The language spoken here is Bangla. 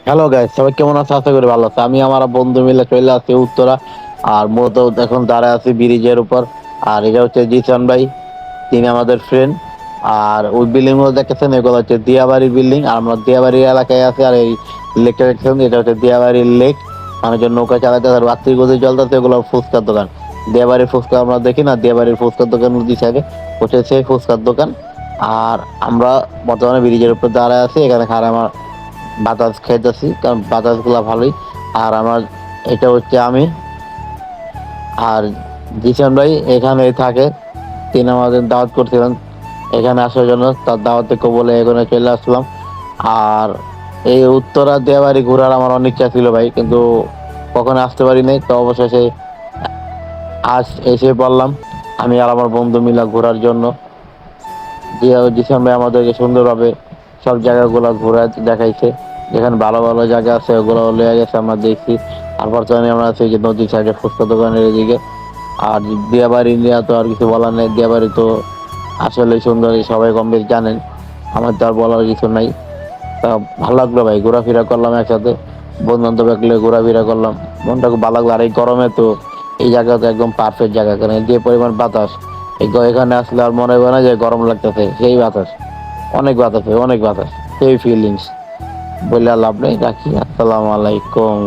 হ্যালো গাইস, সবাই কেমন আছে? আশা করি ভালো আছে। আমি আমার বন্ধু মিলে চলে আসছি উত্তরা। আর মূলত এখন দাঁড়ায় আছি ব্রিজের উপর। আর এটা হচ্ছে জিসান ভাই, তিনি আমাদের ফ্রেন্ড। আর ওই বিল্ডিং গুলো দেখতেছেন, এগুলো হচ্ছে দিয়াবাড়ি বিল্ডিং। আর আমরা দিয়াবাড়ি এলাকায় আছি। আর এই লেকটা দেখতেছেন, এটা হচ্ছে দিয়াবাড়ির লেক। মানুষজন নৌকা চালাতে রাত্রি গতি চলতেছে, এগুলো ফুচকার দোকান। দিয়াবাড়ির ফুচকা আমরা দেখি না, দিয়াবাড়ির ফুচকার দোকান নদী সাইডে হচ্ছে সেই ফুচকার দোকান। আর আমরা বর্তমানে ব্রিজের উপর দাঁড়ায় আছি, এখানে খারাপ আমার বাতাস খাইতেছি, কারণ বাতাস গুলা ভালোই। আর আমার এটা হচ্ছে আমি। আর জিসান ভাই এখানে থাকে, তিনি আমাদের দাওয়াত করছিলেন এখানে আসার জন্য, তার দাওয়াতে কবলে এখানে চলে আসলাম। আর এই উত্তরা দেওয়ারি ঘোরার আমার অনেক ইচ্ছা ছিল ভাই, কিন্তু কখনো আসতে পারি নাই। তো অবশেষে আজ এসে বললাম, আমি আর আমার বন্ধু মিলা ঘোরার জন্য। জিসান ভাই আমাদেরকে সুন্দরভাবে সব জায়গাগুলো ঘোরা দেখাইছে। যেখানে ভালো ভালো জায়গা আছে ওগুলো লয়ে গেছে, আমরা দেখছি। আর বর্তমানে আমরা আছি যে নদীর সাইডে ফুচকা দোকানের এদিকে। আর দিয়াবাড়ি নিয়ে তো আর কিছু বলার নেই, দিয়াবাড়ি তো আসলে সুন্দর, সবাই কম বেশি জানেন। আমার তো আর বলার কিছু নাই। তা ভালো লাগলো ভাই, ঘোরাফেরা করলাম একসাথে, বন্ধু বান্ধব একলে ঘোরাফেরা করলাম, মনটা খুব ভালো লাগলো। আর এই গরমে তো এই জায়গা তো একদম পারফেক্ট জায়গা, কারণ যে পরিমাণ বাতাস, এখানে আসলে আর মনে হয় না যে গরম লাগতেছে। সেই বাতাস, অনেক বাতাস, অনেক বাতাস, সেই ফিলিংস বললে আর লাভ নেই। রাখি, আসসালামু আলাইকুম।